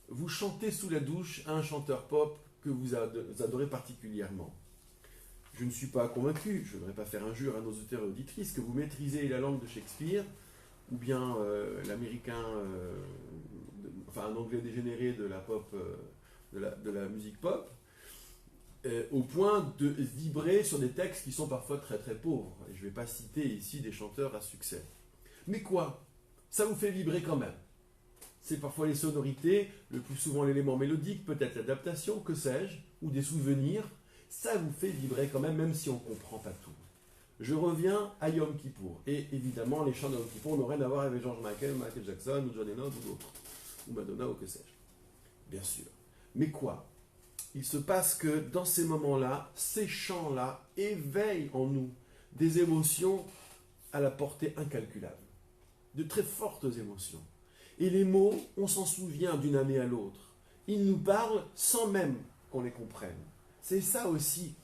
[SPEAKER 4] vous chantez sous la douche à un chanteur pop que vous adorez particulièrement. Je ne suis pas convaincu, je ne voudrais pas faire injure à nos auditeurs et auditrices, que vous maîtrisez la langue de Shakespeare, ou bien l'américain, un anglais dégénéré de la pop, de la musique pop, au point de vibrer sur des textes qui sont parfois très très pauvres. Et je ne vais pas citer ici des chanteurs à succès. Mais quoi? ça vous fait vibrer quand même. C'est parfois les sonorités, le plus souvent l'élément mélodique, peut-être l'adaptation, que sais-je, ou des souvenirs. Ça vous fait vibrer quand même si on ne comprend pas tout. Je reviens à Yom Kippour. Et évidemment, les chants de Yom Kippour n'ont rien à voir avec George Michael, Michael Jackson, ou John Lennon, ou d'autres. Ou Madonna, ou que sais-je. Bien sûr. Mais quoi? Il se passe que dans ces moments-là, ces chants-là éveillent en nous des émotions à la portée incalculable. De très fortes émotions. Et les mots, on s'en souvient d'une année à l'autre. Ils nous parlent sans même qu'on les comprenne. C'est ça aussi,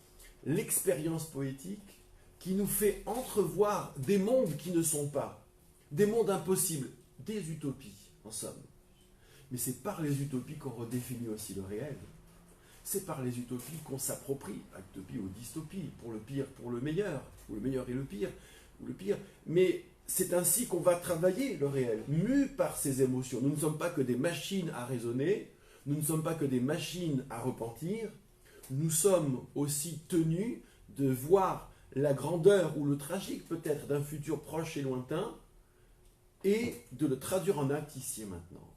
[SPEAKER 4] l'expérience poétique qui nous fait entrevoir des mondes qui ne sont pas, des mondes impossibles, des utopies, en somme. Mais c'est par les utopies qu'on redéfinit aussi le réel. C'est par les utopies qu'on s'approprie, pas utopie ou dystopie, pour le pire, pour le meilleur, ou le meilleur et le pire, ou le pire. Mais c'est ainsi qu'on va travailler le réel, mus par ces émotions. Nous ne sommes pas que des machines à raisonner, nous ne sommes pas que des machines à repentir, nous sommes aussi tenus de voir la grandeur ou le tragique peut-être d'un futur proche et lointain et de le traduire en acte ici et maintenant.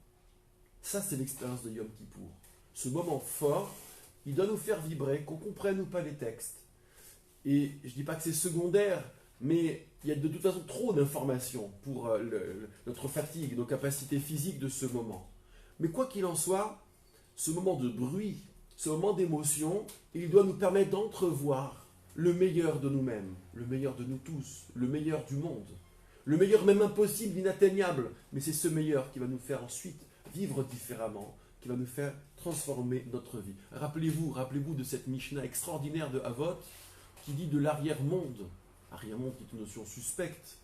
[SPEAKER 4] Ça, c'est l'expérience de Yom Kippour. Ce moment fort, il doit nous faire vibrer, qu'on comprenne ou pas les textes. Et je ne dis pas que c'est secondaire, mais il y a de toute façon trop d'informations pour notre fatigue, nos capacités physiques de ce moment. Mais quoi qu'il en soit, ce moment de bruit, ce moment d'émotion, il doit nous permettre d'entrevoir le meilleur de nous-mêmes, le meilleur de nous tous, le meilleur du monde, le meilleur même impossible, inatteignable, mais c'est ce meilleur qui va nous faire ensuite vivre différemment, qui va nous faire transformer notre vie. Rappelez-vous de cette Mishnah extraordinaire de Havot qui dit de l'arrière-monde. Arrière-monde qui est une notion suspecte.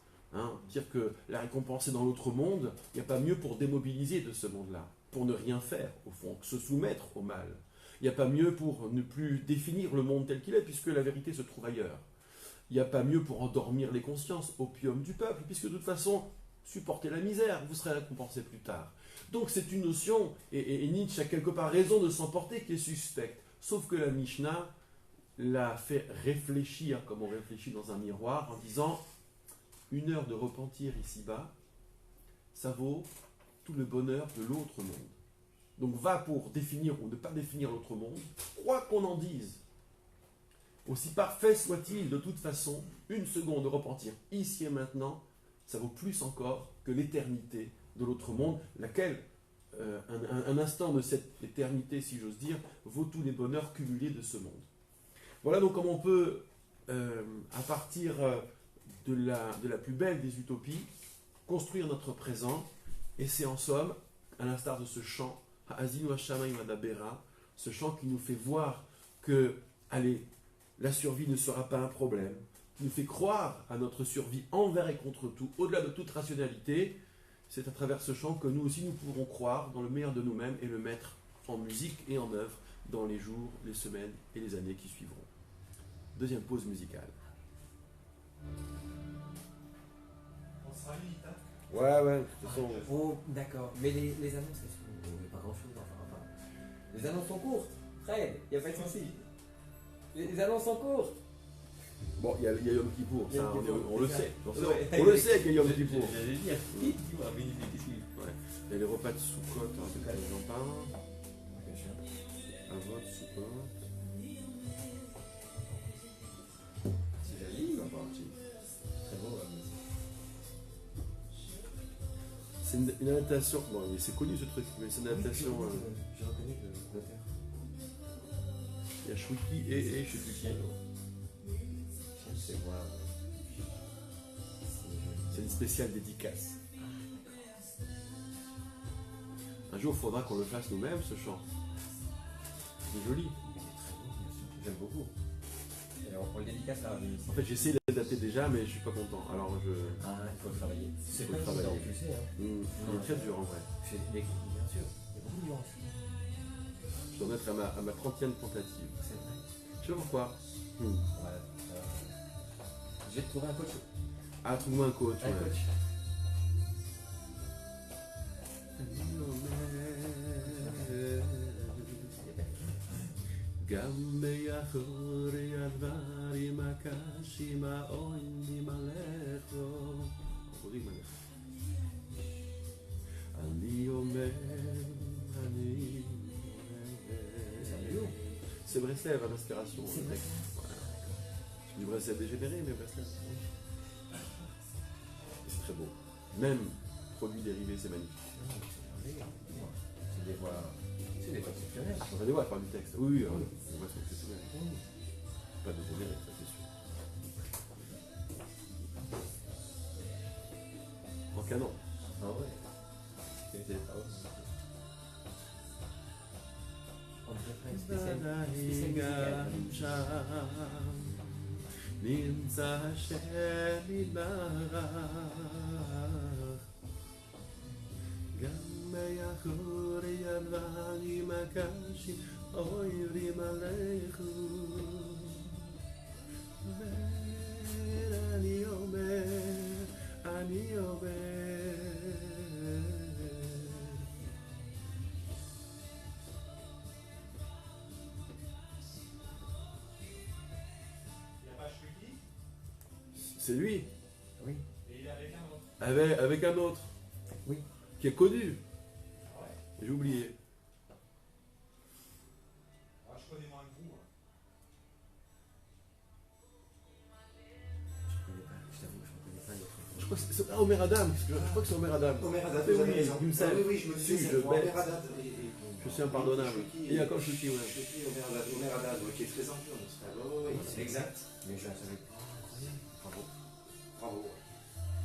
[SPEAKER 4] Dire que la récompense est dans l'autre monde, il n'y a pas mieux pour démobiliser de ce monde-là, pour ne rien faire, au fond, que se soumettre au mal. Il n'y a pas mieux pour ne plus définir le monde tel qu'il est, puisque la vérité se trouve ailleurs. Il n'y a pas mieux pour endormir les consciences, opium du peuple, puisque de toute façon, supportez la misère, vous serez récompensé plus tard. Donc c'est une notion, et Nietzsche a quelque part raison de s'emporter, qui est suspecte. Sauf que la Mishnah l'a fait réfléchir, comme on réfléchit dans un miroir, en disant, 1 heure de repentir ici-bas, ça vaut tout le bonheur de l'autre monde. Donc va pour définir ou ne pas définir l'autre monde, quoi qu'on en dise. Aussi parfait soit-il, de toute façon, 1 seconde de repentir ici et maintenant, ça vaut plus encore que l'éternité de l'autre monde, laquelle, un instant de cette éternité, si j'ose dire, vaut tous les bonheurs cumulés de ce monde. Voilà donc comment on peut, à partir de la plus belle des utopies, construire notre présent, et c'est en somme, à l'instar de ce chant, Ha'azinu Hashamayim Adabera, ce chant qui nous fait voir que, allez, la survie ne sera pas un problème, qui nous fait croire à notre survie envers et contre tout, au-delà de toute rationalité. C'est à travers ce chant que nous aussi nous pourrons croire dans le meilleur de nous-mêmes et le mettre en musique et en œuvre dans les jours, les semaines et les années qui suivront. Deuxième pause musicale.
[SPEAKER 1] On sera limite, hein?
[SPEAKER 4] Ouais, de toute façon.
[SPEAKER 3] Oh, d'accord. Mais les annonces, il n'y a pas grand-chose, enfin. Les annonces sont courtes. Fred, il n'y a pas de souci. Les annonces sont courtes.
[SPEAKER 4] Bon, il y a Yom Kippour, ça, on le sait.
[SPEAKER 3] Ouais.
[SPEAKER 4] On le sait qu'il y a Yom Kippour.
[SPEAKER 3] J'allais dire, dis-moi,
[SPEAKER 4] Ouais. Il y a les repas de Soukot, j'en parle. Avot, Soukot.
[SPEAKER 3] C'est joli.
[SPEAKER 4] C'est parti.
[SPEAKER 3] Très beau.
[SPEAKER 4] C'est une adaptation, bon, c'est connu ce truc, mais c'est une adaptation.
[SPEAKER 3] Je reconnais l'auteur.
[SPEAKER 4] Il y a Chouiki et je sais plus qui.
[SPEAKER 3] C'est moi.
[SPEAKER 4] C'est une spéciale dédicace. Un jour, il faudra qu'on le fasse nous-mêmes, ce chant. C'est joli.
[SPEAKER 3] J'aime beaucoup. Et on le dédicace à la réunion.
[SPEAKER 4] En fait, j'essaie d'adapter déjà, mais je suis pas content. Alors,
[SPEAKER 3] Ah, il faut le travailler. C'est
[SPEAKER 4] Faut
[SPEAKER 3] pas
[SPEAKER 4] le travailler.
[SPEAKER 3] évident, tu sais. Hein.
[SPEAKER 4] Il est très dur en vrai.
[SPEAKER 3] Bien sûr. Il y a beaucoup de nuances.
[SPEAKER 4] Je dois mettre à ma 30e tentative.
[SPEAKER 3] C'est vrai.
[SPEAKER 4] Je sais pas pourquoi.
[SPEAKER 3] Voilà. Je vais te trouver un coach.
[SPEAKER 4] Ah, trouve-moi un coach.
[SPEAKER 3] Un
[SPEAKER 4] ouais.
[SPEAKER 3] coach.
[SPEAKER 4] גם ביחורי הדברים הקשים העולים עליך. עולים עליך. C'est Breslev, à l'inspiration.
[SPEAKER 3] C'est vrai.
[SPEAKER 4] Voilà. Du Breslev dégénéré, mais Breslev. C'est très beau. Même produits dérivés, c'est magnifique.
[SPEAKER 3] C'est des voix exceptionnelles.
[SPEAKER 4] On va les voir par du texte. Oui, les voix sont exceptionnelles. Pas dégénéré, ça c'est sûr. En canon.
[SPEAKER 3] Ah ouais. C'était pas ouf. On devrait faire une spéciale musicale.
[SPEAKER 2] נמצא שנדבך גם מאחורי הדברים הקשים עוברים עליכו ואני אומר
[SPEAKER 4] C'est lui.
[SPEAKER 3] Oui.
[SPEAKER 5] Et il est avec un autre.
[SPEAKER 4] Avec un autre.
[SPEAKER 3] Oui.
[SPEAKER 4] Qui est connu.
[SPEAKER 5] Ah ouais.
[SPEAKER 4] J'ai oublié.
[SPEAKER 5] Ah, je connais moins que vous. Hein.
[SPEAKER 3] Je connais pas, je t'avoue, je ne connais pas l'autre.
[SPEAKER 4] Je crois que c'est Omer Adam. Je crois que c'est Omer Adam.
[SPEAKER 1] Omer Haddad,
[SPEAKER 4] Oui,
[SPEAKER 1] vous avez
[SPEAKER 4] oui,
[SPEAKER 1] raison.
[SPEAKER 4] il me semble.
[SPEAKER 1] Oui, je me suis
[SPEAKER 4] Si,
[SPEAKER 1] dit,
[SPEAKER 4] je
[SPEAKER 1] Omer
[SPEAKER 4] bête.
[SPEAKER 1] Haddad.
[SPEAKER 4] Je suis impardonnable. Et encore Chouki, ouais.
[SPEAKER 1] Chouki, Omer Haddad, qui est très en en Israël. Oui, c'est exact.
[SPEAKER 3] Mais je ne savais pas.
[SPEAKER 1] Bravo. Bravo.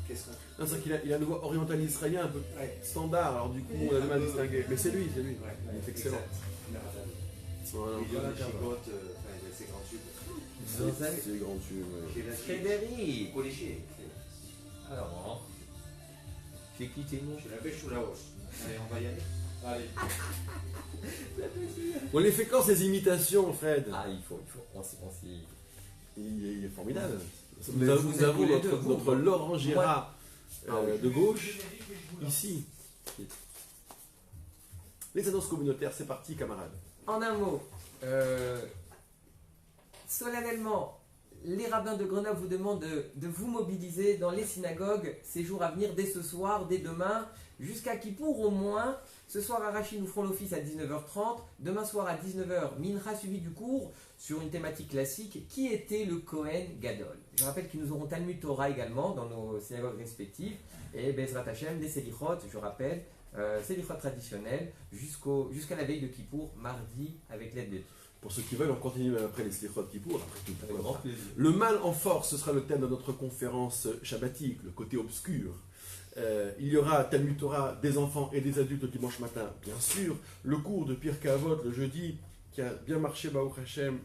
[SPEAKER 1] Qu'est-ce qu'on fait?
[SPEAKER 4] Non, c'est qu'il a une voix orientale israélien un peu
[SPEAKER 1] Ouais.
[SPEAKER 4] standard, alors du coup on a du mal à distinguer. Mais c'est lui, c'est lui.
[SPEAKER 1] Ouais,
[SPEAKER 4] Il est excellent.
[SPEAKER 1] exact. Omer Haddad.
[SPEAKER 4] Voilà.
[SPEAKER 1] Il y a des chicottes, enfin, il y a ses grands tubes.
[SPEAKER 4] C'est les grands tubes. Ouais.
[SPEAKER 1] Qui est là,
[SPEAKER 3] Frédéric.
[SPEAKER 1] Policier.
[SPEAKER 3] Alors, j'ai quitté mon.
[SPEAKER 1] Je la pêche sous la hausse. Allez, on va y aller. Allez.
[SPEAKER 4] On les fait quand ces imitations, Fred?
[SPEAKER 3] Ah, il faut. On s'y.
[SPEAKER 4] Il est formidable.
[SPEAKER 3] Mais
[SPEAKER 4] Nous
[SPEAKER 3] vous
[SPEAKER 4] avons
[SPEAKER 3] êtes tous les deux, vous.
[SPEAKER 4] notre Laurent Gérard de gauche,
[SPEAKER 5] Générique, mais je vous lance.
[SPEAKER 4] ici. Les annonces communautaires, c'est parti, camarades.
[SPEAKER 3] En un mot, solennellement, les rabbins de Grenoble vous demandent de vous mobiliser dans les synagogues ces jours à venir, dès ce soir, dès demain, jusqu'à Kippour au moins. Ce soir à Rachid, nous ferons l'office à 19h30. Demain soir à 19h, Mincha suivi du cours sur une thématique classique. Qui était le Kohen Gadol? Je rappelle que nous aurons Talmud Torah également dans nos synagogues respectives. Et Bezrat Hashem, des Selichot, je rappelle, Selichot traditionnels, jusqu'à la veille de Kippour, mardi, avec l'aide de Dieu.
[SPEAKER 4] Pour ceux qui veulent, on continue même après les Slichot Kippour, après tout.
[SPEAKER 3] Avec grand plaisir.
[SPEAKER 4] Le mal en force, ce sera le thème de notre conférence shabbatique, le côté obscur. Il y aura Talmud Torah des enfants et des adultes le dimanche matin, bien sûr. Le cours de Pirkei Avot le jeudi, qui a bien marché, Baruch Hashem,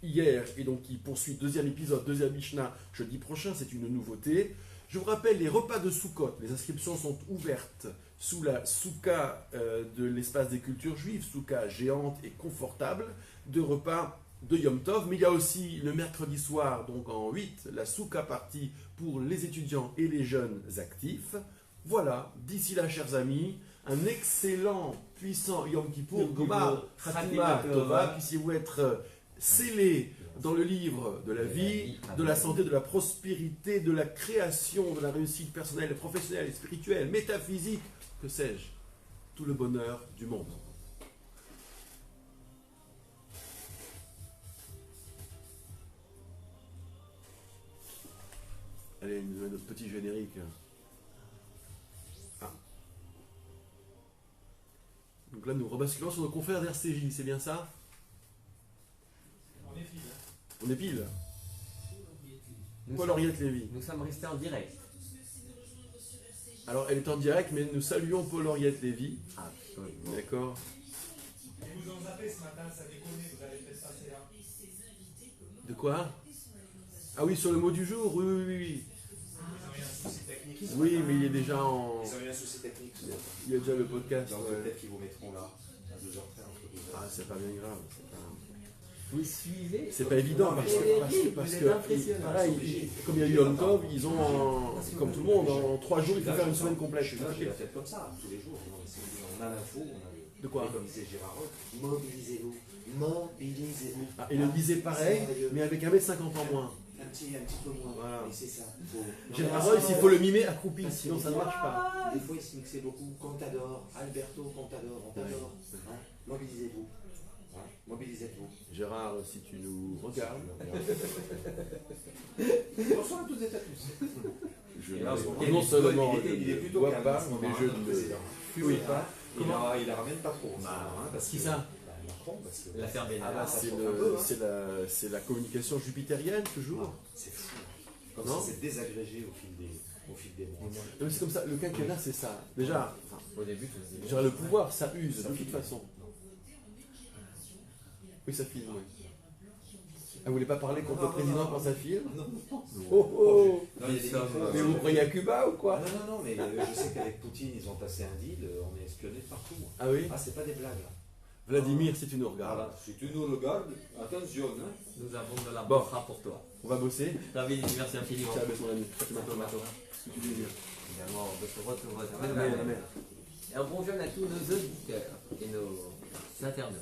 [SPEAKER 4] hier, et donc qui poursuit deuxième épisode, deuxième Mishnah, jeudi prochain, c'est une nouveauté. Je vous rappelle les repas de Sukkot. Les inscriptions sont ouvertes sous la souka de l'espace des cultures juives, souka géante et confortable, de repas de Yom Tov. Mais il y a aussi le mercredi soir, donc en 8, la souka partie pour les étudiants et les jeunes actifs. Voilà, d'ici là, chers amis, un excellent, puissant Yom Kippour, Gomar, Khatima Tova, puissiez-vous être scellés dans le livre de la vie, de la santé, de la prospérité, de la création, de la réussite personnelle, professionnelle, spirituelle, métaphysique, que sais-je, tout le bonheur du monde. Allez, notre petit générique. Ah. Donc là, nous rebasculons sur nos confrères d'RCJ, c'est bien ça?
[SPEAKER 5] On est fil.
[SPEAKER 4] On est pile.
[SPEAKER 3] Nous
[SPEAKER 4] Paul
[SPEAKER 3] sommes-
[SPEAKER 4] Henriette Lévy.
[SPEAKER 3] Nous sommes restés en direct.
[SPEAKER 4] Alors, elle est en direct, mais nous saluons Paul Henriette Lévy.
[SPEAKER 3] Absolument.
[SPEAKER 4] D'accord.
[SPEAKER 5] Ils vous ont zappé ce matin, ça déconne, vous allez peut-être passer là.
[SPEAKER 4] De quoi? Ah oui, sur le mot du jour, oui, oui, oui.
[SPEAKER 5] Ils ont eu un souci technique.
[SPEAKER 4] Oui, mais il est déjà en...
[SPEAKER 1] Ils ont eu un souci technique.
[SPEAKER 4] Il y a déjà le podcast.
[SPEAKER 1] Donc
[SPEAKER 4] ouais.
[SPEAKER 1] peut-être qu'ils vous mettront là, à 2h30, entre 2h.
[SPEAKER 4] Ah, c'est pas bien grave.
[SPEAKER 3] Vous suivez.
[SPEAKER 4] C'est pas évident parce
[SPEAKER 3] Vous êtes impressionnant.
[SPEAKER 4] pareil, comme il y a eu Yom Tov, ils ont, comme tout le monde, en 3 jours, il faut faire une semaine complète.
[SPEAKER 1] Je suis là, j'ai la tête comme ça, tous les jours. On a l'info, on a le...
[SPEAKER 4] De quoi?
[SPEAKER 1] Et comme disait Gérard Roth, mobilisez-vous, mobilisez-vous.
[SPEAKER 4] Ah, et le disait pareil, mais avec 1m50 en moins.
[SPEAKER 1] un petit peu moins.
[SPEAKER 4] Voilà.
[SPEAKER 1] Et c'est ça. Faut...
[SPEAKER 4] Généralement, il faut le mimer accroupi, sinon ça ne marche pas.
[SPEAKER 1] Des fois, il se mixait beaucoup. Contador, Alberto Contador, on t'adore. Hein, mobilisez-vous. Hein, mobilisez-vous.
[SPEAKER 4] Gérard, si tu nous regardes,
[SPEAKER 1] Bonsoir à toutes et à tous.
[SPEAKER 4] je
[SPEAKER 3] Et là,
[SPEAKER 4] ne- non seulement
[SPEAKER 1] il est
[SPEAKER 4] je
[SPEAKER 1] plutôt
[SPEAKER 4] ne vois
[SPEAKER 1] calme,
[SPEAKER 4] pas,
[SPEAKER 1] en ce moment,
[SPEAKER 4] mais
[SPEAKER 1] hein,
[SPEAKER 4] je
[SPEAKER 1] notre
[SPEAKER 4] ne
[SPEAKER 1] président.
[SPEAKER 4] fuis
[SPEAKER 1] Hein,
[SPEAKER 4] pas.
[SPEAKER 1] il la ramène pas trop. en ce moment, hein, parce
[SPEAKER 4] Qui
[SPEAKER 1] que-
[SPEAKER 4] ça
[SPEAKER 1] Macron, parce que.
[SPEAKER 3] L'affaire Bénard.
[SPEAKER 1] Ah, bah, ça
[SPEAKER 4] C'est
[SPEAKER 1] chauffe un peu, hein.
[SPEAKER 4] c'est la communication jupitérienne, toujours.
[SPEAKER 1] Ah, c'est fou. Comme
[SPEAKER 4] Non.
[SPEAKER 1] ça, c'est désagrégé au fil des mois.
[SPEAKER 4] Non, mais c'est comme ça, le quinquennat, c'est ça. Déjà, enfin,
[SPEAKER 3] Au début, tu faisais
[SPEAKER 4] je dirais, le pouvoir, ça use
[SPEAKER 1] Ça
[SPEAKER 4] de toute
[SPEAKER 1] filme.
[SPEAKER 4] façon. Oui, ça filme, oui. Ah, vous voulez pas parler contre le président quand ça filme?
[SPEAKER 1] Non, non.
[SPEAKER 4] Oh oh!
[SPEAKER 1] Non, il y a des
[SPEAKER 3] Nous sommes,
[SPEAKER 1] micros,
[SPEAKER 4] Mais vous croyez à Cuba ou quoi?
[SPEAKER 1] Non, mais je sais qu'avec Poutine, ils ont passé un deal, on est espionné de partout.
[SPEAKER 4] Ah oui?
[SPEAKER 1] Ah, c'est pas des blagues. Là.
[SPEAKER 4] Vladimir, si tu nous regardes,
[SPEAKER 1] Voilà, si tu nous regardes, attention. Hein.
[SPEAKER 3] Nous avons de la
[SPEAKER 4] Bon.
[SPEAKER 3] bofra pour toi.
[SPEAKER 4] on va bosser.
[SPEAKER 3] David, merci infiniment.
[SPEAKER 4] Ciao, mon ami.
[SPEAKER 3] Bientôt, bientôt. Également, de se retrouver.
[SPEAKER 4] Amen, amen.
[SPEAKER 3] Et un bon jeûne à tous nos auditeurs et nos internautes.